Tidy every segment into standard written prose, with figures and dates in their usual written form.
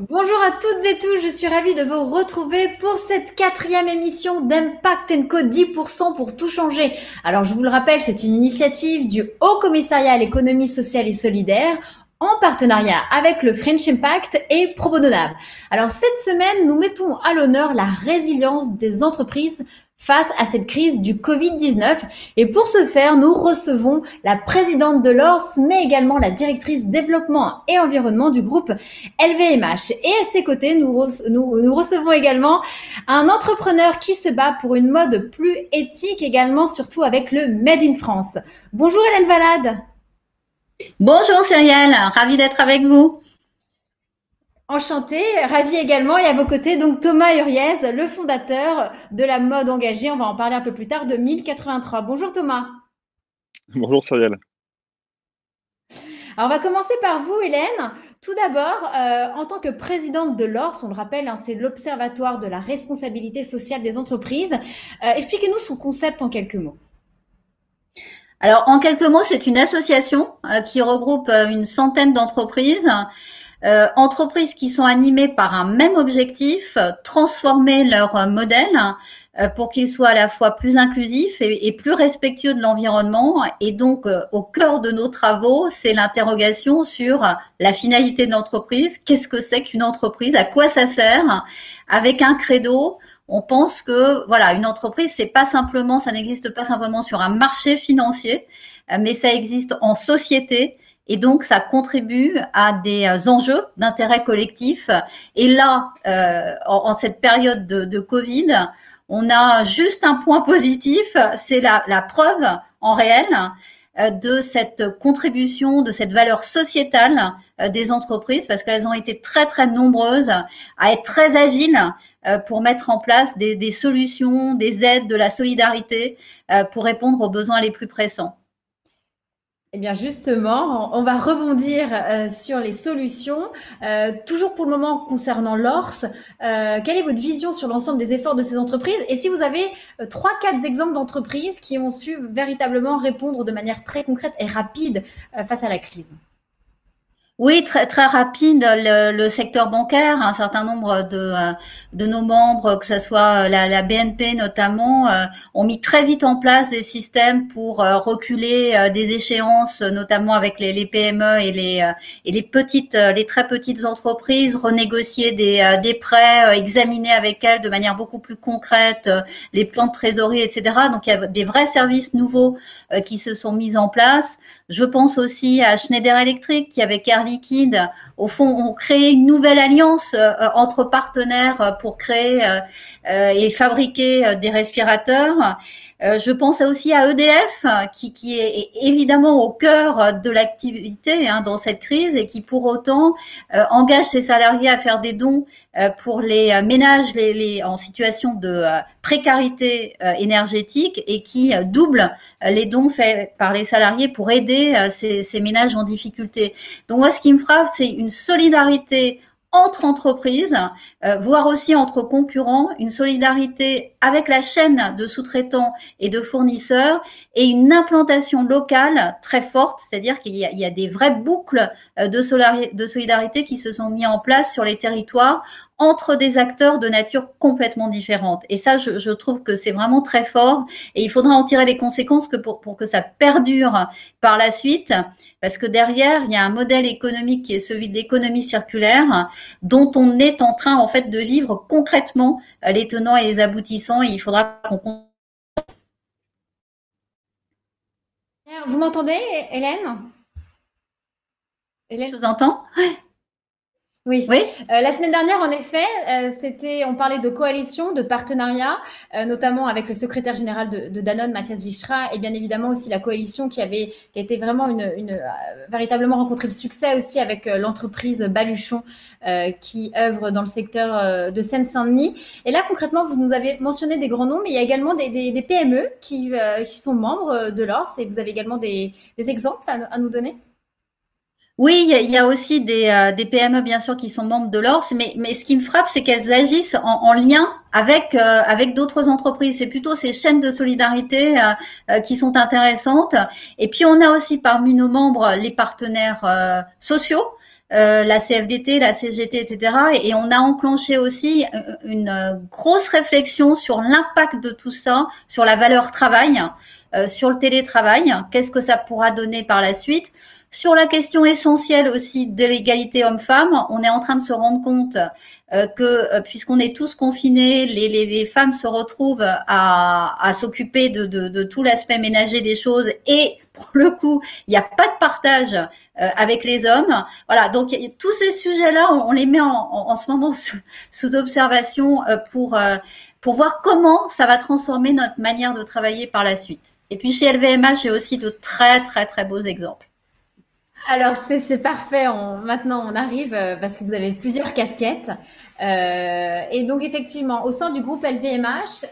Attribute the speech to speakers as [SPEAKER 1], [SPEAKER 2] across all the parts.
[SPEAKER 1] Bonjour à toutes et tous, je suis ravie de vous retrouver pour cette quatrième émission d'Impact Co 10% pour tout changer. Alors je vous le rappelle, c'est une initiative du Haut Commissariat à l'économie sociale et solidaire en partenariat avec le French Impact et ProBononab. Alors cette semaine, nous mettons à l'honneur la résilience des entreprises face à cette crise du Covid-19. Et pour ce faire, nous recevons la présidente de l'ORS, mais également la directrice développement et environnement du groupe LVMH. Et à ses côtés, nous recevons également un entrepreneur qui se bat pour une mode plus éthique également, surtout avec le Made in France. Bonjour Hélène Valade.
[SPEAKER 2] Bonjour Cyrielle, ravie d'être avec vous.
[SPEAKER 1] Enchantée, ravie également. Et à vos côtés, donc Thomas Uriez, le fondateur de la mode engagée, on va en parler un peu plus tard, de 1083. Bonjour Thomas.
[SPEAKER 3] Bonjour Cyrielle.
[SPEAKER 1] Alors on va commencer par vous Hélène. Tout d'abord, en tant que présidente de l'ORS, on le rappelle, hein, c'est l'Observatoire de la responsabilité sociale des entreprises. Expliquez-nous son concept en quelques mots.
[SPEAKER 2] Alors en quelques mots, c'est une association qui regroupe une centaine d'entreprises. Entreprises qui sont animées par un même objectif, transformer leur modèle pour qu'il soit à la fois plus inclusif et plus respectueux de l'environnement. Et donc, au cœur de nos travaux, c'est l'interrogation sur la finalité de l'entreprise. Qu'est-ce que c'est qu'une entreprise? À quoi ça sert? Avec un credo, on pense que voilà, une entreprise, c'est pas simplement, ça n'existe pas simplement sur un marché financier, mais ça existe en société. Et donc, ça contribue à des enjeux d'intérêt collectif. Et là, en cette période de Covid, on a juste un point positif, c'est la preuve en réel de cette contribution, de cette valeur sociétale des entreprises, parce qu'elles ont été très, très nombreuses à être très agiles pour mettre en place des solutions, des aides, de la solidarité pour répondre aux besoins les plus pressants.
[SPEAKER 1] Eh bien justement, on va rebondir sur les solutions. Toujours pour le moment concernant l'ORS, quelle est votre vision sur l'ensemble des efforts de ces entreprises? Et si vous avez 3-4 exemples d'entreprises qui ont su véritablement répondre de manière très concrète et rapide face à la crise?
[SPEAKER 2] Oui, très, très rapide, le secteur bancaire, un certain nombre de nos membres, que ce soit la BNP notamment, ont mis très vite en place des systèmes pour reculer des échéances, notamment avec les PME et les très petites entreprises, renégocier des prêts, examiner avec elles de manière beaucoup plus concrète les plans de trésorerie, etc. Donc il y a des vrais services nouveaux qui se sont mis en place. Je pense aussi à Schneider Electric qui, avec Air Liquide, au fond, ont créé une nouvelle alliance entre partenaires pour créer et fabriquer des respirateurs. Je pense aussi à EDF qui est évidemment au cœur de l'activité dans cette crise et qui pour autant engage ses salariés à faire des dons pour les ménages en situation de précarité énergétique et qui double les dons faits par les salariés pour aider ces ménages en difficulté. Donc moi, ce qui me frappe, c'est une solidarité entre entreprises, voire aussi entre concurrents, une solidarité avec la chaîne de sous-traitants et de fournisseurs et une implantation locale très forte, c'est-à-dire qu'il y a des vraies boucles de solidarité qui se sont mis en place sur les territoires entre des acteurs de nature complètement différente. Et ça, je trouve que c'est vraiment très fort et il faudra en tirer les conséquences pour que ça perdure par la suite, parce que derrière, il y a un modèle économique qui est celui de l'économie circulaire, dont on est en train en fait de vivre concrètement les tenants et les aboutissants, et il faudra qu'on...
[SPEAKER 1] Vous m'entendez, Hélène?
[SPEAKER 2] Je vous entends?
[SPEAKER 1] Oui.
[SPEAKER 2] Oui.
[SPEAKER 1] La semaine dernière, en effet, on parlait de coalition, de partenariat, notamment avec le secrétaire général de Danone, Mathias Vichra, et bien évidemment aussi la coalition qui a été vraiment véritablement rencontré le succès aussi avec l'entreprise Baluchon qui œuvre dans le secteur de Seine-Saint-Denis. Et là, concrètement, vous nous avez mentionné des grands noms, mais il y a également des PME qui sont membres de l'ORS, et vous avez également des exemples à nous donner?
[SPEAKER 2] Oui, il y a aussi des PME bien sûr qui sont membres de l'ORS, mais ce qui me frappe, c'est qu'elles agissent en lien avec d'autres entreprises. C'est plutôt ces chaînes de solidarité qui sont intéressantes. Et puis on a aussi parmi nos membres les partenaires sociaux. la CFDT, la CGT, etc. Et on a enclenché aussi une grosse réflexion sur l'impact de tout ça, sur la valeur travail, sur le télétravail, qu'est-ce que ça pourra donner par la suite. Sur la question essentielle aussi de l'égalité homme-femme, on est en train de se rendre compte que puisqu'on est tous confinés, les femmes se retrouvent à s'occuper de tout l'aspect ménager des choses et pour le coup, il n'y a pas de partage avec les hommes. Voilà, donc tous ces sujets-là, on les met en ce moment sous observation pour voir comment ça va transformer notre manière de travailler par la suite. Et puis chez LVMH, j'ai aussi de très très très beaux exemples.
[SPEAKER 1] Alors, c'est parfait. Maintenant, on arrive parce que vous avez plusieurs casquettes. Et donc, effectivement, au sein du groupe LVMH,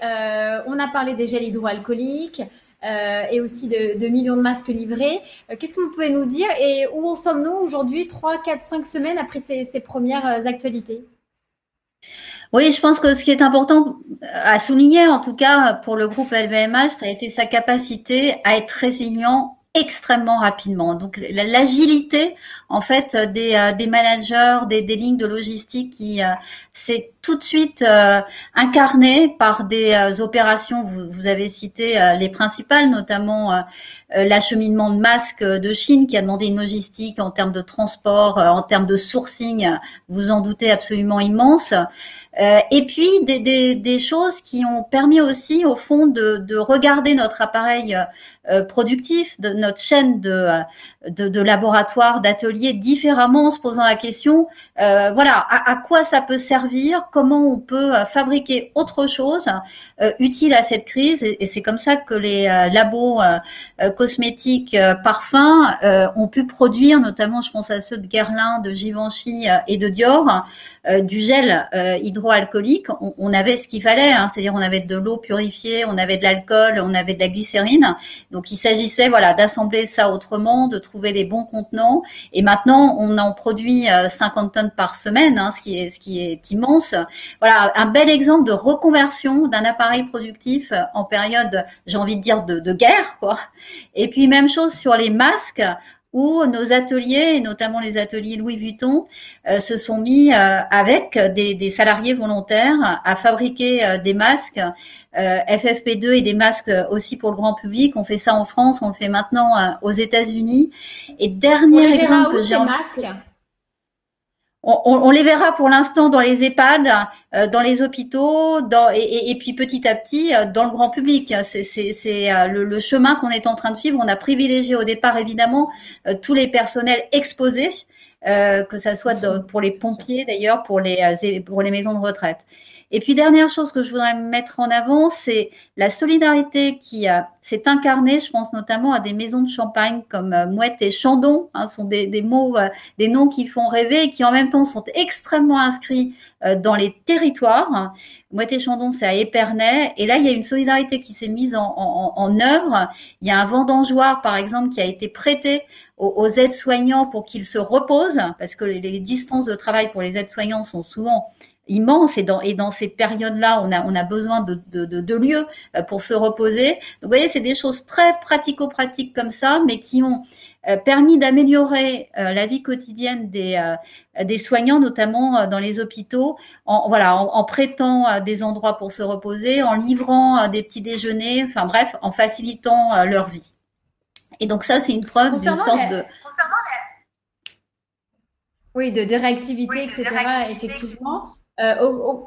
[SPEAKER 1] on a parlé des gels hydroalcooliques et aussi de millions de masques livrés. Qu'est-ce que vous pouvez nous dire et où en sommes-nous aujourd'hui, 3, 4, 5 semaines après ces premières actualités?
[SPEAKER 2] Oui, je pense que ce qui est important à souligner, en tout cas pour le groupe LVMH, ça a été sa capacité à être résilient extrêmement rapidement. Donc l'agilité en fait des managers, des lignes de logistique qui s'est tout de suite incarnée par des opérations. Vous avez cité les principales, notamment l'acheminement de masques de Chine qui a demandé une logistique en termes de transport, en termes de sourcing, vous en doutez, absolument immense. Et puis des choses qui ont permis aussi au fond de regarder notre appareil productif, de notre chaîne de laboratoires, d'ateliers différemment, en se posant la question, voilà, à quoi ça peut servir, comment on peut fabriquer autre chose utile à cette crise. Et c'est comme ça que les labos cosmétiques, parfums ont pu produire, notamment je pense à ceux de Guerlain, de Givenchy et de Dior, du gel hydroalcoolique. On avait ce qu'il fallait, hein, c'est-à-dire on avait de l'eau purifiée, on avait de l'alcool, on avait de la glycérine. Donc il s'agissait voilà d'assembler ça autrement, de trouver les bons contenants. Et maintenant on en produit 50 tonnes par semaine, hein, ce qui est immense. Voilà un bel exemple de reconversion d'un appareil productif en période, j'ai envie de dire de guerre, quoi. Et puis même chose sur les masques, où nos ateliers, et notamment les ateliers Louis Vuitton, se sont mis avec des salariés volontaires à fabriquer des masques FFP2 et des masques aussi pour le grand public. On fait ça en France, on le fait maintenant aux États-Unis. Et dernier exemple que j'ai en masques. On les verra pour l'instant dans les EHPAD, dans les hôpitaux, et puis petit à petit dans le grand public. C'est le chemin qu'on est en train de suivre. On a privilégié au départ évidemment tous les personnels exposés, que ça soit pour les pompiers d'ailleurs, pour les maisons de retraite. Et puis, dernière chose que je voudrais mettre en avant, c'est la solidarité qui s'est incarnée, je pense notamment à des maisons de champagne comme Mouette et Chandon, hein, sont des mots, des noms qui font rêver et qui en même temps sont extrêmement inscrits dans les territoires. Mouette et Chandon, c'est à Épernay. Et là, il y a une solidarité qui s'est mise en œuvre. Il y a un vendangeoir, par exemple, qui a été prêté aux aides-soignants pour qu'ils se reposent, parce que les distances de travail pour les aides-soignants sont souvent immense et dans ces périodes-là, on a besoin de lieux pour se reposer. Donc, vous voyez, c'est des choses très pratico-pratiques comme ça, mais qui ont permis d'améliorer la vie quotidienne des soignants, notamment dans les hôpitaux, en prêtant des endroits pour se reposer, en livrant des petits déjeuners, enfin bref, en facilitant leur vie. Et donc ça, c'est une preuve d'une sorte de...
[SPEAKER 1] Oui, de réactivité, etc., effectivement.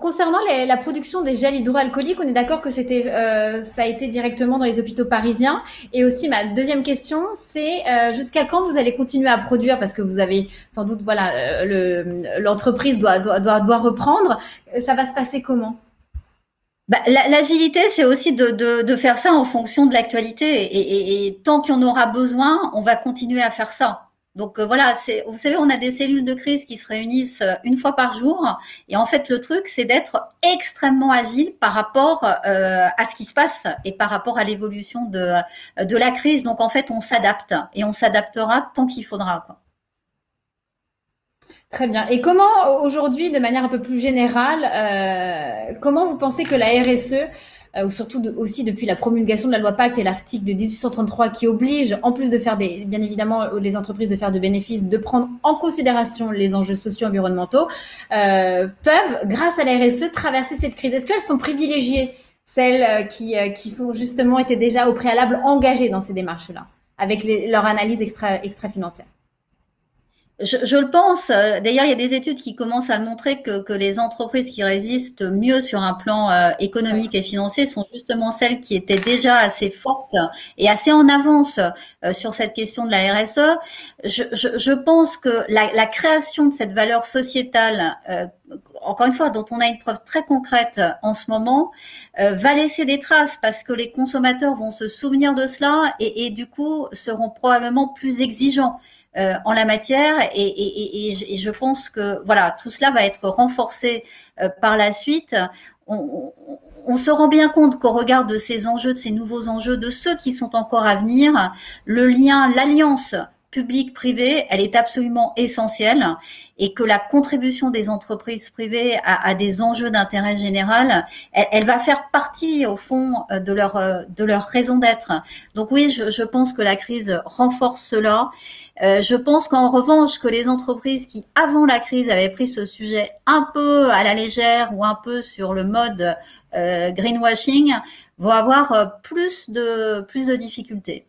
[SPEAKER 1] Concernant la production des gels hydroalcooliques, on est d'accord que ça a été directement dans les hôpitaux parisiens. Et aussi, ma deuxième question, c'est jusqu'à quand vous allez continuer à produire, parce que vous avez sans doute, voilà, l'entreprise doit reprendre. Ça va se passer comment?
[SPEAKER 2] L'agilité, c'est aussi de faire ça en fonction de l'actualité. Et tant qu'il y en aura besoin, on va continuer à faire ça. Donc voilà, vous savez, on a des cellules de crise qui se réunissent une fois par jour. Et en fait, le truc, c'est d'être extrêmement agile par rapport à ce qui se passe et par rapport à l'évolution de la crise. Donc en fait, on s'adapte et on s'adaptera tant qu'il faudra, quoi.
[SPEAKER 1] Très bien. Et comment aujourd'hui, de manière un peu plus générale, comment vous pensez que la RSE ou surtout aussi depuis la promulgation de la loi Pacte et l'article de 1833 qui oblige, en plus de faire bien évidemment les entreprises de faire de bénéfices, de prendre en considération les enjeux socio-environnementaux, peuvent, grâce à la RSE, traverser cette crise. Est-ce qu'elles sont privilégiées, celles qui sont justement étaient déjà au préalable engagées dans ces démarches-là, avec leur analyse extra-financière?
[SPEAKER 2] Je le pense. D'ailleurs, il y a des études qui commencent à le montrer que les entreprises qui résistent mieux sur un plan économique et financier sont justement celles qui étaient déjà assez fortes et assez en avance sur cette question de la RSE. Je pense que la création de cette valeur sociétale, encore une fois, dont on a une preuve très concrète en ce moment, va laisser des traces parce que les consommateurs vont se souvenir de cela et du coup seront probablement plus exigeants en la matière et je pense que voilà, tout cela va être renforcé par la suite. On se rend bien compte qu'au regard de ces enjeux, de ces nouveaux enjeux, de ceux qui sont encore à venir, le lien, l'alliance public-privé, elle est absolument essentielle et que la contribution des entreprises privées à des enjeux d'intérêt général, elle va faire partie au fond de leur raison d'être. Donc oui, je pense que la crise renforce cela. Je pense qu'en revanche, que les entreprises qui, avant la crise, avaient pris ce sujet un peu à la légère ou un peu sur le mode greenwashing, vont avoir plus de difficultés.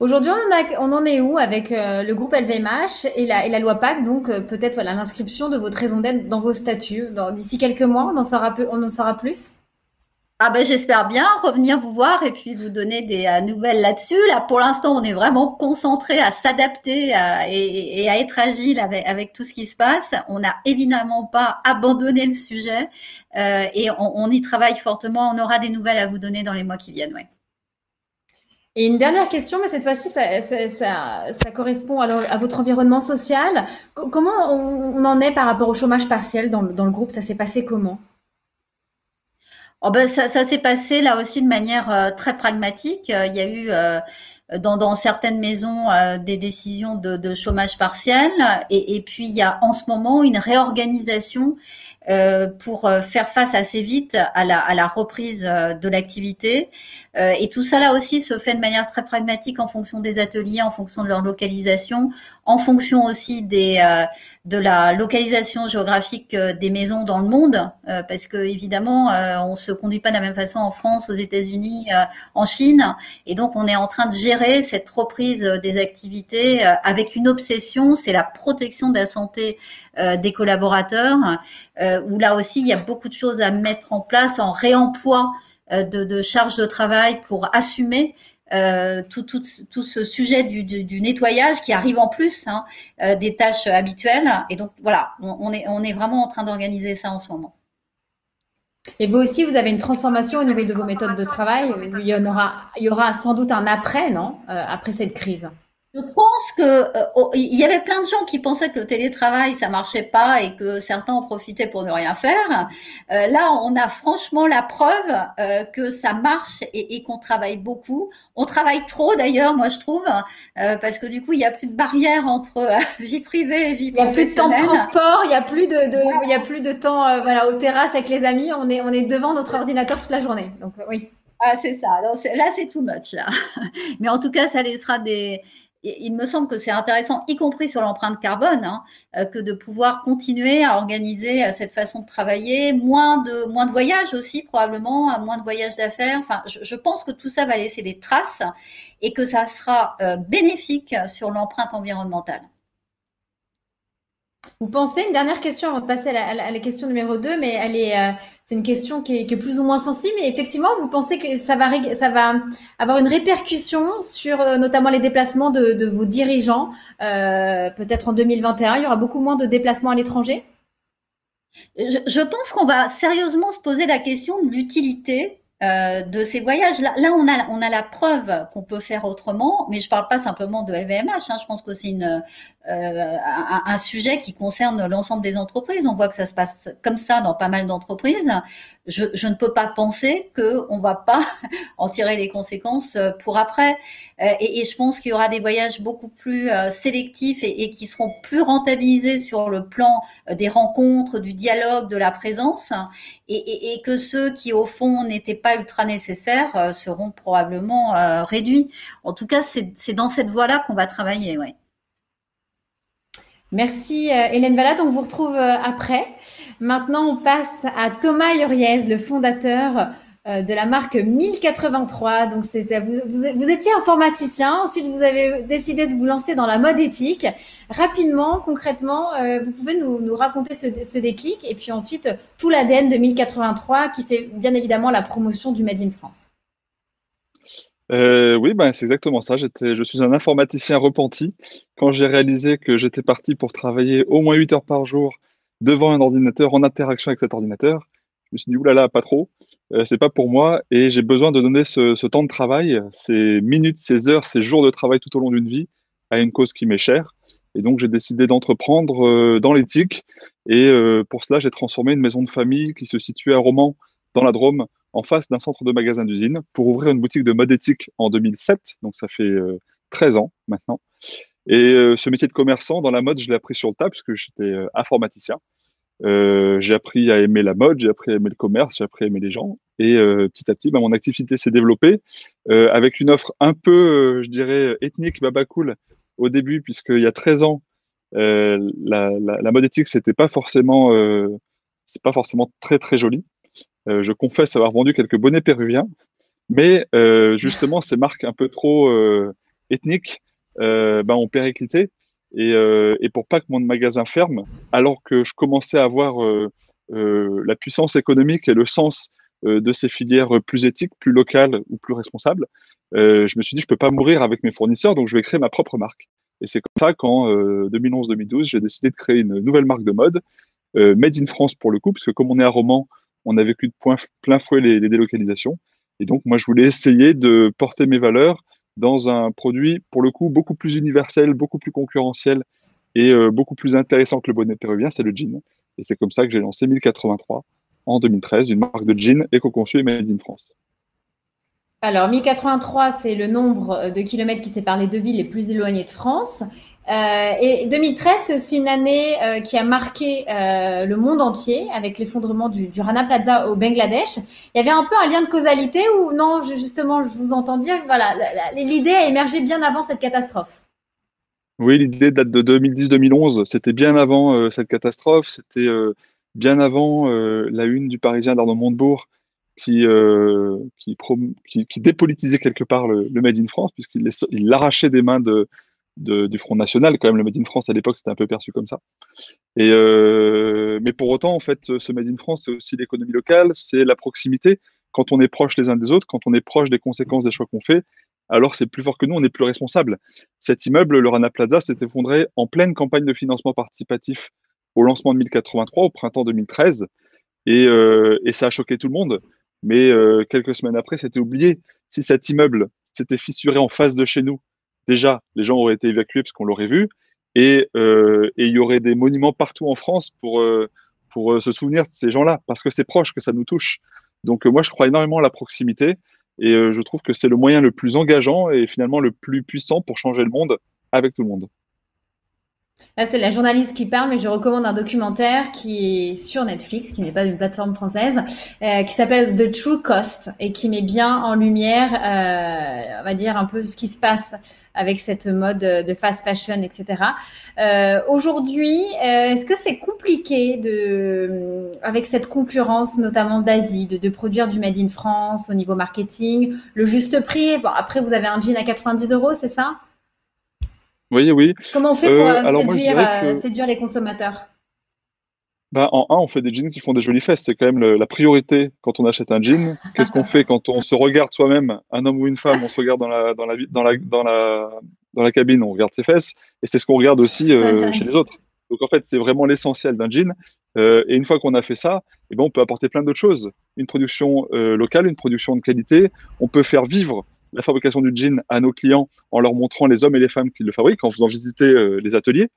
[SPEAKER 1] Aujourd'hui, on en est où avec le groupe LVMH et la loi Pacte, donc peut-être voilà, l'inscription de votre raison d'être dans vos statuts. D'ici quelques mois, on en saura plus?
[SPEAKER 2] Ah ben j'espère bien revenir vous voir et puis vous donner des nouvelles là-dessus. Là, pour l'instant, on est vraiment concentré à s'adapter et à être agile avec tout ce qui se passe. On n'a évidemment pas abandonné le sujet et on y travaille fortement. On aura des nouvelles à vous donner dans les mois qui viennent. Ouais.
[SPEAKER 1] Et une dernière question, mais cette fois-ci, ça correspond à votre environnement social. Comment on en est par rapport au chômage partiel dans le groupe? Ça s'est passé comment?
[SPEAKER 2] Oh ben ça s'est passé là aussi de manière très pragmatique. Il y a eu dans certaines maisons des décisions de chômage partiel et puis il y a en ce moment une réorganisation pour faire face assez vite à la reprise de l'activité. Et tout ça là aussi se fait de manière très pragmatique en fonction des ateliers, en fonction de leur localisation, en fonction aussi de la localisation géographique des maisons dans le monde, parce que évidemment on se conduit pas de la même façon en France, aux États-Unis, en Chine, et donc on est en train de gérer cette reprise des activités avec une obsession, c'est la protection de la santé des collaborateurs, où là aussi il y a beaucoup de choses à mettre en place en réemploi de charges de travail pour assumer tout ce sujet du nettoyage qui arrive en plus des tâches habituelles. Et donc voilà, on est vraiment en train d'organiser ça en ce moment.
[SPEAKER 1] Et vous aussi, vous avez une transformation au niveau de vos méthodes de travail. Il y aura sans doute un après, non? Après cette crise.
[SPEAKER 2] Je pense que il y avait plein de gens qui pensaient que le télétravail ça marchait pas et que certains en profitaient pour ne rien faire. Là, on a franchement la preuve que ça marche et qu'on travaille beaucoup. On travaille trop d'ailleurs, moi je trouve, parce que du coup il y a plus de barrière entre vie privée et vie professionnelle.
[SPEAKER 1] Il y a plus de temps de transport, il y a plus il y a plus de temps voilà aux terrasses avec les amis. On est devant notre ordinateur toute la journée. Donc oui.
[SPEAKER 2] Ah c'est ça. Donc, là c'est too much là. Mais en tout cas ça laissera il me semble que c'est intéressant, y compris sur l'empreinte carbone, que de pouvoir continuer à organiser cette façon de travailler, moins de voyages aussi probablement, moins de voyages d'affaires. Enfin, je pense que tout ça va laisser des traces et que ça sera bénéfique sur l'empreinte environnementale.
[SPEAKER 1] Vous pensez, une dernière question avant de passer à la question numéro 2, mais c'est une question qui est plus ou moins sensible, mais effectivement, vous pensez que ça va avoir une répercussion sur notamment les déplacements de vos dirigeants, peut-être en 2021, il y aura beaucoup moins de déplacements à l'étranger?
[SPEAKER 2] Je pense qu'on va sérieusement se poser la question de l'utilité de ces voyages. Là, on a la preuve qu'on peut faire autrement, mais je parle pas simplement de LVMH. Hein, je pense que c'est un sujet qui concerne l'ensemble des entreprises. On voit que ça se passe comme ça dans pas mal d'entreprises. Je ne peux pas penser qu'on va pas en tirer les conséquences pour après. Et je pense qu'il y aura des voyages beaucoup plus sélectifs et qui seront plus rentabilisés sur le plan des rencontres, du dialogue, de la présence, et que ceux qui, au fond, n'étaient pas ultra nécessaires seront probablement réduits. En tout cas, c'est dans cette voie-là qu'on va travailler, ouais.
[SPEAKER 1] Merci Hélène Valade, on vous retrouve après. Maintenant, on passe à Thomas Uriez, le fondateur de la marque 1083. Donc, vous étiez informaticien, ensuite vous avez décidé de vous lancer dans la mode éthique. Rapidement, concrètement, vous pouvez nous raconter ce déclic et puis ensuite tout l'ADN de 1083 qui fait bien évidemment la promotion du Made in France.
[SPEAKER 3] Oui, ben, c'est exactement ça. Je suis un informaticien repenti. Quand j'ai réalisé que j'étais parti pour travailler au moins 8 heures par jour devant un ordinateur, en interaction avec cet ordinateur, je me suis dit, oulala, pas trop, c'est pas pour moi et j'ai besoin de donner ce temps de travail, ces minutes, ces heures, ces jours de travail tout au long d'une vie à une cause qui m'est chère. Et donc, j'ai décidé d'entreprendre dans l'éthique. Et pour cela, j'ai transformé une maison de famille qui se situait à Romans, dans la Drôme, en face d'un centre de magasin d'usine pour ouvrir une boutique de mode éthique en 2007. Donc, ça fait 13 ans maintenant. Et ce métier de commerçant dans la mode, je l'ai appris sur le tas puisque j'étais informaticien. J'ai appris à aimer la mode, j'ai appris à aimer le commerce, j'ai appris à aimer les gens. Et petit à petit, ben, mon activité s'est développée avec une offre un peu, je dirais, ethnique, baba cool au début, puisqu'il y a 13 ans, la mode éthique, c'est pas forcément très, très joli. Je confesse avoir vendu quelques bonnets péruviens, mais justement, ces marques un peu trop ethniques ben, ont périclité. Et pour pas que mon magasin ferme, alors que je commençais à avoir la puissance économique et le sens de ces filières plus éthiques, plus locales ou plus responsables, je me suis dit, je peux pas mourir avec mes fournisseurs, donc je vais créer ma propre marque. Et c'est comme ça qu'en 2011-2012, j'ai décidé de créer une nouvelle marque de mode, Made in France pour le coup, parce que comme on est à Romans, on a vécu de plein fouet les délocalisations. Et donc, moi, je voulais essayer de porter mes valeurs dans un produit, pour le coup, beaucoup plus universel, beaucoup plus concurrentiel et beaucoup plus intéressant que le bonnet péruvien, c'est le jean. Et c'est comme ça que j'ai lancé 1083 en 2013, une marque de jean éco-conçue et made in France.
[SPEAKER 1] Alors, 1083, c'est le nombre de kilomètres qui sépare les deux villes les plus éloignées de France. Et 2013, c'est aussi une année qui a marqué le monde entier avec l'effondrement du Rana Plaza au Bangladesh. Il y avait un peu un lien de causalité ou non, justement, je vous entends dire, voilà, l'idée a émergé bien avant cette catastrophe.
[SPEAKER 3] Oui, l'idée date de 2010-2011. C'était bien avant cette catastrophe. C'était bien avant la une du Parisien d'Arnaud Montebourg qui dépolitisait quelque part le Made in France, puisqu'il l'arrachait des mains du Front National. Quand même, le Made in France, à l'époque, c'était un peu perçu comme ça. Mais pour autant, en fait, ce Made in France, c'est aussi l'économie locale, c'est la proximité. Quand on est proche les uns des autres, quand on est proche des conséquences des choix qu'on fait, alors c'est plus fort que nous, on est plus responsable. Cet immeuble, le Rana Plaza, s'est effondré en pleine campagne de financement participatif au lancement de 1083, au printemps 2013, et ça a choqué tout le monde. Mais quelques semaines après, c'était oublié. Si cet immeuble s'était fissuré en face de chez nous, déjà, les gens auraient été évacués parce qu'on l'aurait vu, et il y aurait des monuments partout en France pour se souvenir de ces gens-là, parce que c'est proche, que ça nous touche. Donc moi, je crois énormément à la proximité, et je trouve que c'est le moyen le plus engageant et finalement le plus puissant pour changer le monde avec tout le monde.
[SPEAKER 1] Là, c'est la journaliste qui parle, mais je recommande un documentaire qui est sur Netflix, qui n'est pas une plateforme française, qui s'appelle The True Cost et qui met bien en lumière, on va dire, un peu ce qui se passe avec cette mode de fast fashion, etc. Aujourd'hui, est-ce que c'est compliqué avec cette concurrence, notamment d'Asie, de produire du Made in France au niveau marketing, le juste prix? Bon, après, vous avez un jean à 90 €, c'est ça?
[SPEAKER 3] Oui, oui.
[SPEAKER 1] Comment on fait pour
[SPEAKER 3] Alors moi, je dirais que
[SPEAKER 1] séduire les consommateurs?
[SPEAKER 3] bah, en un, on fait des jeans qui font des jolies fesses. C'est quand même la priorité quand on achète un jean. Qu'est-ce qu'on fait quand on se regarde soi-même, un homme ou une femme, on se regarde dans la cabine, on regarde ses fesses. Et c'est ce qu'on regarde aussi chez les autres. Donc en fait, c'est vraiment l'essentiel d'un jean. Et une fois qu'on a fait ça, eh ben, on peut apporter plein d'autres choses. Une production locale, une production de qualité. On peut faire vivre la fabrication du jean à nos clients en leur montrant les hommes et les femmes qui le fabriquent, en faisant visiter les ateliers.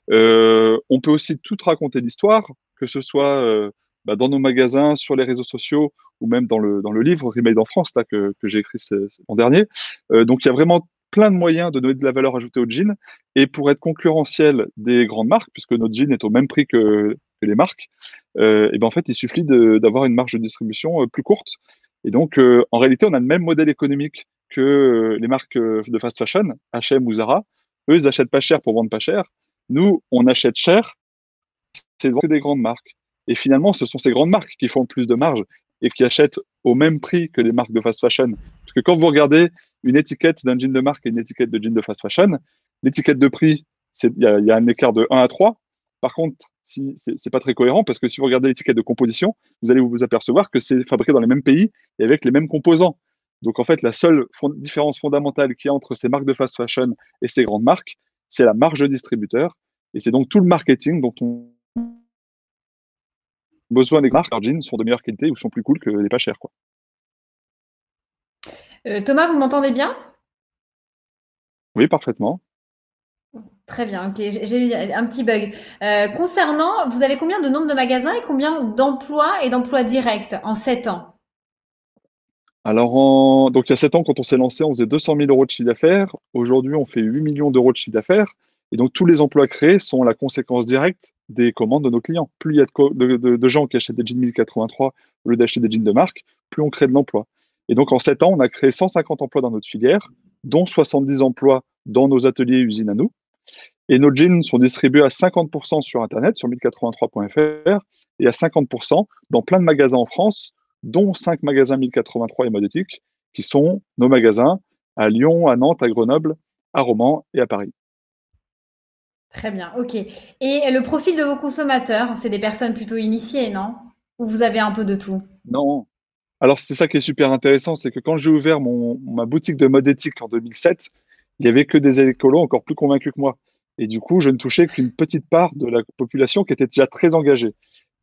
[SPEAKER 3] On peut aussi tout raconter d'histoire, que ce soit dans nos magasins, sur les réseaux sociaux, ou même dans le livre Remade en France là, que j'ai écrit l'an dernier. Donc il y a vraiment plein de moyens de donner de la valeur ajoutée au jean. Et pour être concurrentiel des grandes marques, puisque notre jean est au même prix que les marques, et ben en fait, il suffit d'avoir une marge de distribution plus courte. Et donc, en réalité, on a le même modèle économique que les marques de fast fashion, H&M ou Zara. Eux, ils achètent pas cher pour vendre pas cher. Nous, on achète cher, c'est que des grandes marques. Et finalement, ce sont ces grandes marques qui font le plus de marge et qui achètent au même prix que les marques de fast fashion. Parce que quand vous regardez une étiquette d'un jean de marque et une étiquette de jean de fast fashion, l'étiquette de prix, il y a un écart de 1 à 3. Par contre, si, c'est pas très cohérent parce que si vous regardez l'étiquette de composition, vous allez vous apercevoir que c'est fabriqué dans les mêmes pays et avec les mêmes composants. Donc en fait, la seule différence fondamentale qu'il y a entre ces marques de fast fashion et ces grandes marques, c'est la marge de distributeur. Et c'est donc tout le marketing dont on a besoin des marques. Leurs jeans sont de meilleure qualité ou sont plus cool que les pas chers, quoi.
[SPEAKER 1] Thomas, vous m'entendez bien?
[SPEAKER 3] Oui, parfaitement.
[SPEAKER 1] Très bien, ok. J'ai eu un petit bug. Concernant, vous avez combien de nombre de magasins et combien d'emplois et d'emplois directs en 7 ans?
[SPEAKER 3] Alors, donc il y a 7 ans, quand on s'est lancé, on faisait 200 000 euros de chiffre d'affaires. Aujourd'hui, on fait 8 millions d'euros de chiffre d'affaires. Et donc, tous les emplois créés sont la conséquence directe des commandes de nos clients. Plus il y a de gens qui achètent des jeans 1083 au lieu d'acheter des jeans de marque, plus on crée de l'emploi. Et donc, en 7 ans, on a créé 150 emplois dans notre filière, dont 70 emplois dans nos ateliers et usines à nous. Et nos jeans sont distribués à 50% sur Internet, sur 1083.fr, et à 50% dans plein de magasins en France, dont 5 magasins 1083 et Modétique, qui sont nos magasins à Lyon, à Nantes, à Grenoble, à Romans et à Paris.
[SPEAKER 1] Très bien, ok. Et le profil de vos consommateurs, c'est des personnes plutôt initiées, non? Ou vous avez un peu de tout?
[SPEAKER 3] Non. Alors, c'est ça qui est super intéressant, c'est que quand j'ai ouvert ma boutique de mode éthique en 2007, il n'y avait que des écolos encore plus convaincus que moi. Et du coup, je ne touchais qu'une petite part de la population qui était déjà très engagée.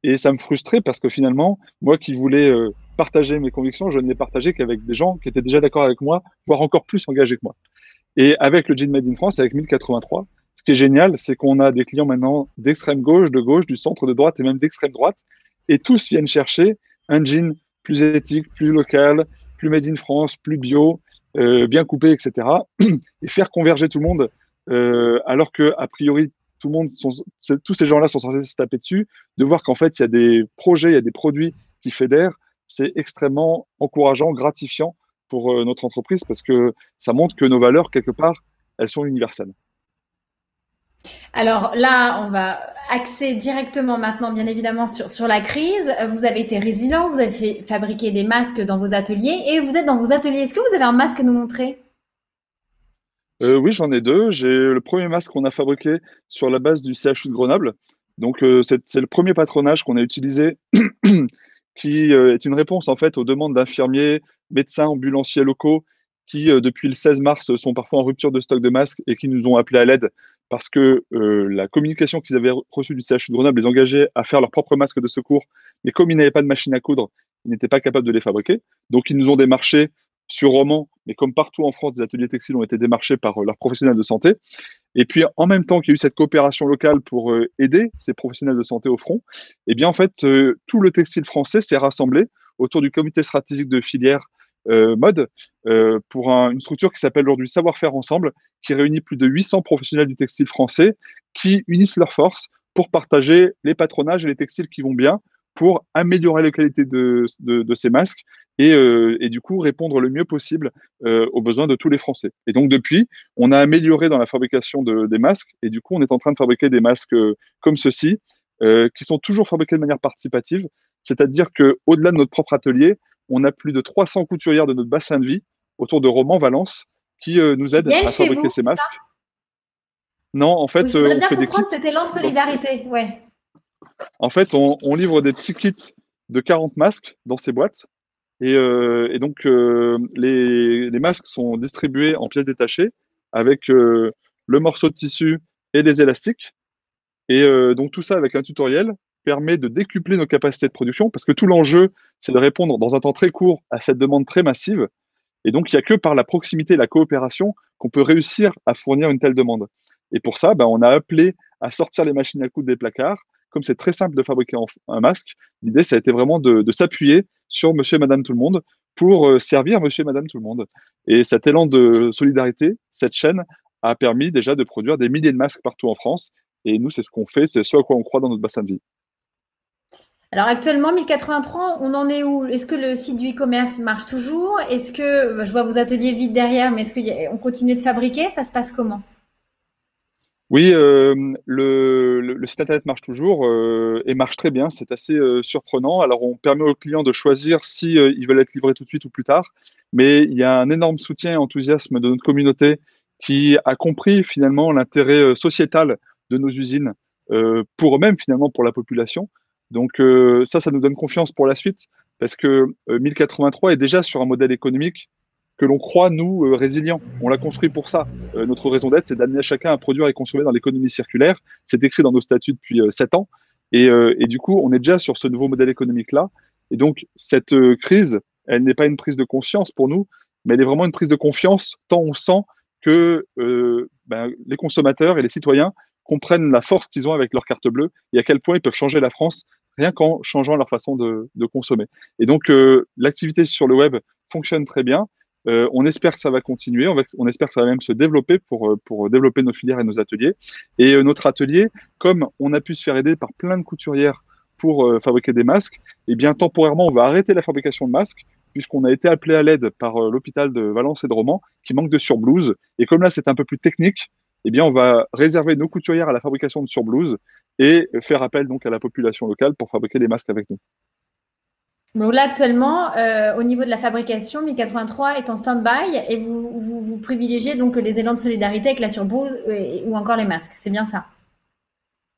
[SPEAKER 3] Et ça me frustrait parce que finalement, moi qui voulais partager mes convictions, je ne les partageais qu'avec des gens qui étaient déjà d'accord avec moi, voire encore plus engagés que moi. Et avec le Jean Made in France, avec 1083, ce qui est génial, c'est qu'on a des clients maintenant d'extrême gauche, du centre, de droite et même d'extrême droite. Et tous viennent chercher un jean plus éthique, plus local, plus made in France, plus bio, bien coupé, etc. Et faire converger tout le monde, alors que a priori, tous ces gens-là sont censés se taper dessus, de voir qu'en fait, il y a des projets, il y a des produits qui fédèrent, c'est extrêmement encourageant, gratifiant pour notre entreprise parce que ça montre que nos valeurs, quelque part, elles sont universelles.
[SPEAKER 1] Alors là, on va axer directement maintenant, bien évidemment, sur la crise. Vous avez été résilient, vous avez fait fabriquer des masques dans vos ateliers et vous êtes dans vos ateliers. Est-ce que vous avez un masque à nous montrer?
[SPEAKER 3] Oui, j'en ai deux. J'ai le premier masque qu'on a fabriqué sur la base du CHU de Grenoble. Donc, c'est le premier patronage qu'on a utilisé qui est une réponse en fait aux demandes d'infirmiers, médecins, ambulanciers locaux qui, depuis le 16 mars, sont parfois en rupture de stock de masques et qui nous ont appelés à l'aide parce que la communication qu'ils avaient reçue du CHU de Grenoble les engageait à faire leurs propres masques de secours. Mais comme ils n'avaient pas de machine à coudre, ils n'étaient pas capables de les fabriquer. Donc, ils nous ont démarchés sur Romans, mais comme partout en France, des ateliers textiles ont été démarchés par leurs professionnels de santé. Et puis, en même temps qu'il y a eu cette coopération locale pour aider ces professionnels de santé au front, eh bien, en fait, tout le textile français s'est rassemblé autour du comité stratégique de filière mode pour une structure qui s'appelle aujourd'hui Savoir-faire ensemble, qui réunit plus de 800 professionnels du textile français qui unissent leurs forces pour partager les patronages et les textiles qui vont bien, pour améliorer la qualité de ces masques et du coup répondre le mieux possible aux besoins de tous les Français. Et donc depuis, on a amélioré dans la fabrication des masques et du coup on est en train de fabriquer des masques comme ceux-ci qui sont toujours fabriqués de manière participative, c'est-à-dire qu'au-delà de notre propre atelier, on a plus de 300 couturières de notre bassin de vie autour de Romans, Valence, qui nous aident
[SPEAKER 1] Viennent
[SPEAKER 3] à
[SPEAKER 1] chez
[SPEAKER 3] fabriquer
[SPEAKER 1] vous,
[SPEAKER 3] ces
[SPEAKER 1] c'est ça?
[SPEAKER 3] masques. Non, en fait,
[SPEAKER 1] Je voudrais
[SPEAKER 3] on
[SPEAKER 1] bien
[SPEAKER 3] fait des kits.
[SPEAKER 1] comprendre cet élan de solidarité. Ouais.
[SPEAKER 3] En fait, on livre des petits kits de 40 masques dans ces boîtes. Et donc, les masques sont distribués en pièces détachées avec le morceau de tissu et des élastiques. Et donc, tout ça avec un tutoriel permet de décupler nos capacités de production, parce que tout l'enjeu, c'est de répondre dans un temps très court à cette demande très massive. Et donc, il n'y a que par la proximité et la coopération qu'on peut réussir à fournir une telle demande. Et pour ça, on a appelé à sortir les machines à coudre des placards. Comme c'est très simple de fabriquer un masque, l'idée, ça a été vraiment de s'appuyer sur monsieur et madame tout le monde pour servir monsieur et madame tout le monde. Et cet élan de solidarité, cette chaîne, a permis déjà de produire des milliers de masques partout en France. Et nous, c'est ce qu'on fait, c'est ce à quoi on croit dans notre bassin de vie.
[SPEAKER 1] Alors actuellement, 1083, on en est où? Est-ce que le site du e-commerce marche toujours? Est-ce que, je vois vos ateliers vides derrière, mais est-ce qu'on continue de fabriquer? Ça se passe comment?
[SPEAKER 3] Oui, le site internet marche toujours et marche très bien. C'est assez surprenant. Alors, on permet aux clients de choisir si ils veulent être livrés tout de suite ou plus tard. Mais il y a un énorme soutien et enthousiasme de notre communauté qui a compris finalement l'intérêt sociétal de nos usines pour eux-mêmes, finalement, pour la population. Donc, ça nous donne confiance pour la suite parce que 1083 est déjà sur un modèle économique que l'on croit, nous, résilient. On l'a construit pour ça. Notre raison d'être, c'est d'amener chacun à produire et consommer dans l'économie circulaire. C'est écrit dans nos statuts depuis 7 ans. Et du coup, on est déjà sur ce nouveau modèle économique-là. Et donc, cette crise, elle n'est pas une prise de conscience pour nous, mais elle est vraiment une prise de confiance, tant on sent que les consommateurs et les citoyens comprennent la force qu'ils ont avec leur carte bleue et à quel point ils peuvent changer la France rien qu'en changeant leur façon de consommer. Et donc, l'activité sur le web fonctionne très bien. On espère que ça va continuer, on espère que ça va même se développer pour développer nos filières et nos ateliers. Et notre atelier, comme on a pu se faire aider par plein de couturières pour fabriquer des masques, eh bien temporairement, on va arrêter la fabrication de masques puisqu'on a été appelé à l'aide par l'hôpital de Valence et de Romans qui manque de surblouses. Et comme là, c'est un peu plus technique, eh bien, on va réserver nos couturières à la fabrication de surblouses et faire appel donc à la population locale pour fabriquer des masques avec nous.
[SPEAKER 1] Donc là, actuellement, au niveau de la fabrication, 1083 est en stand-by et vous privilégiez donc les élans de solidarité avec la surblouse ou encore les masques. C'est bien ça?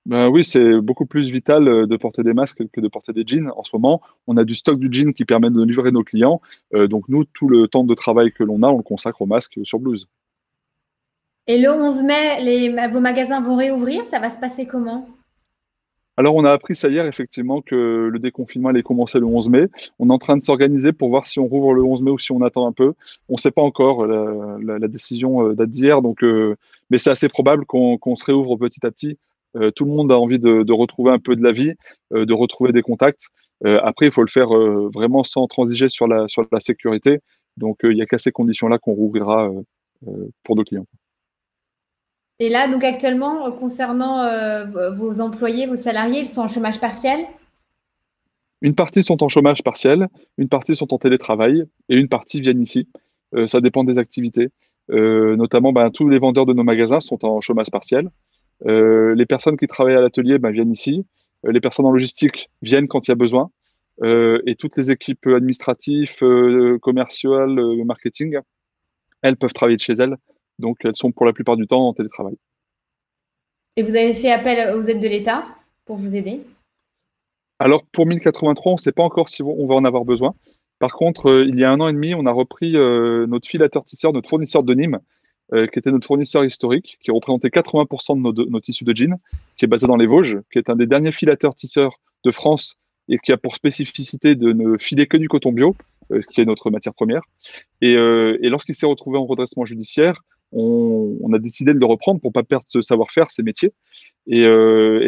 [SPEAKER 3] Oui, c'est beaucoup plus vital de porter des masques que de porter des jeans. En ce moment, on a du stock du jean qui permet de livrer nos clients. Donc nous, tout le temps de travail que l'on a, on le consacre aux masques sur blouse.
[SPEAKER 1] Et le 11 mai, vos magasins vont réouvrir. Ça va se passer comment?
[SPEAKER 3] Alors, on a appris ça hier, effectivement, que le déconfinement allait commencer le 11 mai. On est en train de s'organiser pour voir si on rouvre le 11 mai ou si on attend un peu. On ne sait pas encore, la décision date d'hier, mais c'est assez probable qu'on se réouvre petit à petit. Tout le monde a envie de retrouver un peu de la vie, de retrouver des contacts. Après, il faut le faire vraiment sans transiger sur la sécurité. Donc, il n'y a qu'à ces conditions-là qu'on rouvrira pour nos clients.
[SPEAKER 1] Et là, donc actuellement, concernant vos employés, vos salariés, ils sont en chômage partiel?
[SPEAKER 3] Une partie sont en chômage partiel, une partie sont en télétravail et une partie viennent ici. Ça dépend des activités. Notamment, tous les vendeurs de nos magasins sont en chômage partiel. Les personnes qui travaillent à l'atelier viennent ici. Les personnes en logistique viennent quand il y a besoin. Et toutes les équipes administratives, commerciales, marketing, elles peuvent travailler de chez elles. Donc, elles sont pour la plupart du temps en télétravail.
[SPEAKER 1] Et vous avez fait appel aux aides de l'État pour vous aider?
[SPEAKER 3] Alors, pour 1083, on ne sait pas encore si on va en avoir besoin. Par contre, il y a 1 an et demi, on a repris notre filateur-tisseur, notre fournisseur de Nîmes, qui était notre fournisseur historique, qui représentait 80% de nos tissus de jeans, qui est basé dans les Vosges, qui est un des derniers filateurs-tisseurs de France et qui a pour spécificité de ne filer que du coton bio, qui est notre matière première. Et lorsqu'il s'est retrouvé en redressement judiciaire, on a décidé de le reprendre pour ne pas perdre ce savoir-faire, ces métiers. Et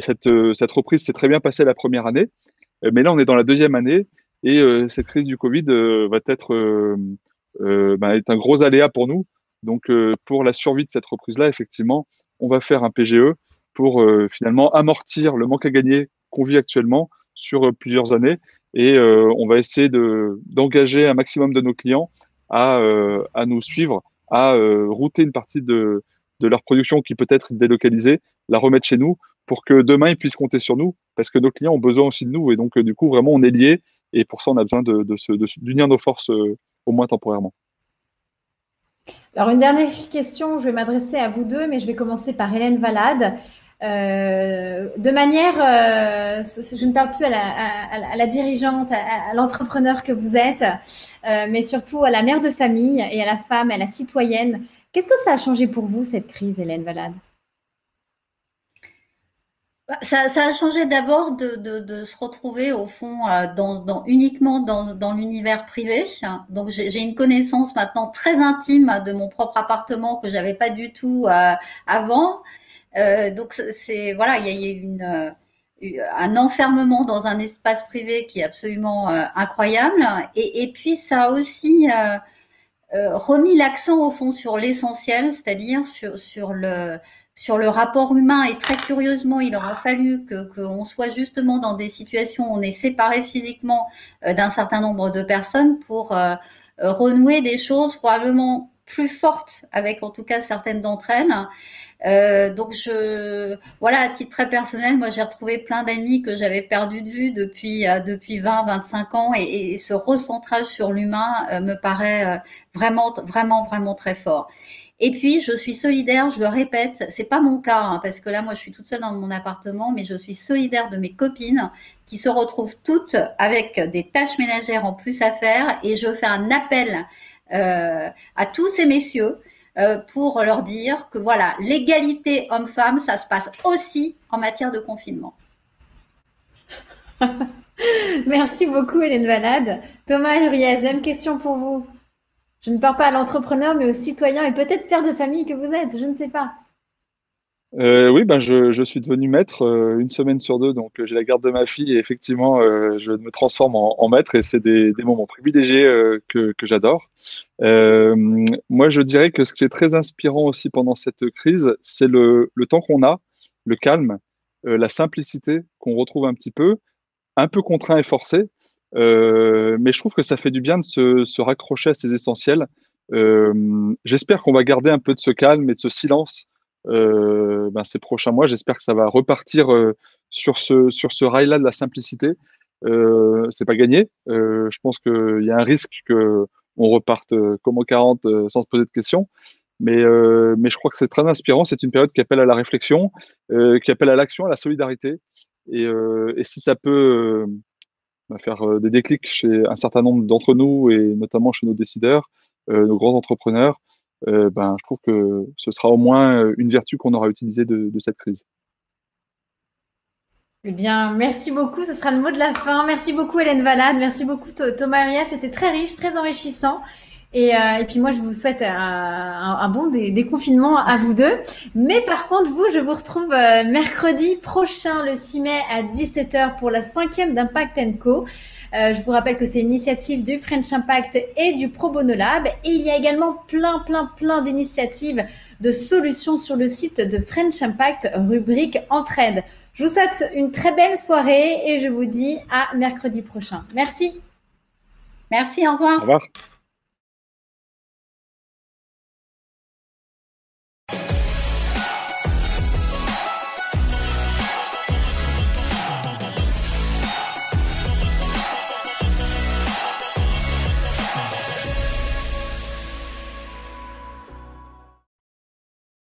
[SPEAKER 3] cette reprise s'est très bien passée la première année. Mais là, on est dans la deuxième année et cette crise du Covid va être un gros aléa pour nous. Donc, pour la survie de cette reprise-là, effectivement, on va faire un PGE pour finalement amortir le manque à gagner qu'on vit actuellement sur plusieurs années. Et on va essayer d'engager un maximum de nos clients à nous suivre, à router une partie de leur production qui peut être délocalisée, la remettre chez nous pour que demain, ils puissent compter sur nous, parce que nos clients ont besoin aussi de nous. Et donc, du coup, vraiment, on est liés. Et pour ça, on a besoin d'unir nos forces, au moins temporairement.
[SPEAKER 1] Alors, une dernière question, je vais m'adresser à vous deux, mais je vais commencer par Hélène Valade. De manière, je ne parle plus à la dirigeante, à l'entrepreneur que vous êtes, mais surtout à la mère de famille et à la femme, à la citoyenne. Qu'est-ce que ça a changé pour vous, cette crise, Hélène Valade?
[SPEAKER 2] Ça a changé d'abord de se retrouver au fond uniquement dans l'univers privé. Donc j'ai une connaissance maintenant très intime de mon propre appartement que j'avais pas du tout avant. Donc c'est voilà, il y a un enfermement dans un espace privé qui est absolument incroyable. Et puis ça a aussi remis l'accent au fond sur l'essentiel, c'est-à-dire sur le rapport humain. Et très curieusement, il aura fallu qu'on soit justement dans des situations où on est séparé physiquement d'un certain nombre de personnes pour renouer des choses probablement plus fortes avec en tout cas certaines d'entre elles. Donc voilà, à titre très personnel, moi j'ai retrouvé plein d'amis que j'avais perdu de vue depuis 20-25 ans, et ce recentrage sur l'humain me paraît vraiment très fort. Et puis je suis solidaire, je le répète, c'est pas mon cas hein, parce que là moi je suis toute seule dans mon appartement, mais je suis solidaire de mes copines qui se retrouvent toutes avec des tâches ménagères en plus à faire, et je fais un appel à tous ces messieurs pour leur dire que voilà, l'égalité homme-femme, ça se passe aussi en matière de confinement.
[SPEAKER 1] Merci beaucoup, Hélène Valade. Thomas Huriez, même question pour vous. Je ne parle pas à l'entrepreneur, mais au citoyen et peut-être père de famille que vous êtes, je ne sais pas.
[SPEAKER 3] Oui, ben je suis devenu maître une semaine sur deux, donc j'ai la garde de ma fille et effectivement, je me transforme en maître, et c'est des moments privilégiés que j'adore. Moi, je dirais que ce qui est très inspirant aussi pendant cette crise, c'est le temps qu'on a, le calme, la simplicité qu'on retrouve un peu contraint et forcé, mais je trouve que ça fait du bien de se raccrocher à ces essentiels. J'espère qu'on va garder un peu de ce calme et de ce silence ces prochains mois. J'espère que ça va repartir sur ce rail-là de la simplicité. C'est pas gagné. Je pense qu'il y a un risque que on reparte comme aux 40 sans se poser de questions. Mais je crois que c'est très inspirant. C'est une période qui appelle à la réflexion, qui appelle à l'action, à la solidarité. Et si ça peut faire des déclics chez un certain nombre d'entre nous, et notamment chez nos décideurs, nos grands entrepreneurs, je trouve que ce sera au moins une vertu qu'on aura utilisée de cette crise.
[SPEAKER 1] Eh bien, merci beaucoup. Ce sera le mot de la fin. Merci beaucoup, Hélène Valade. Merci beaucoup, Thomas Huriez. C'était très riche, très enrichissant. Et puis moi, je vous souhaite un bon déconfinement à vous deux. Mais par contre, vous, je vous retrouve mercredi prochain, le 6 mai à 17h pour la 5e d'Impact & Co. Je vous rappelle que c'est une initiative du French Impact et du Pro Bono Lab. Et il y a également plein d'initiatives, de solutions sur le site de French Impact, rubrique Entraide. Je vous souhaite une très belle soirée et je vous dis à mercredi prochain. Merci.
[SPEAKER 2] Merci, au revoir.
[SPEAKER 3] Au revoir.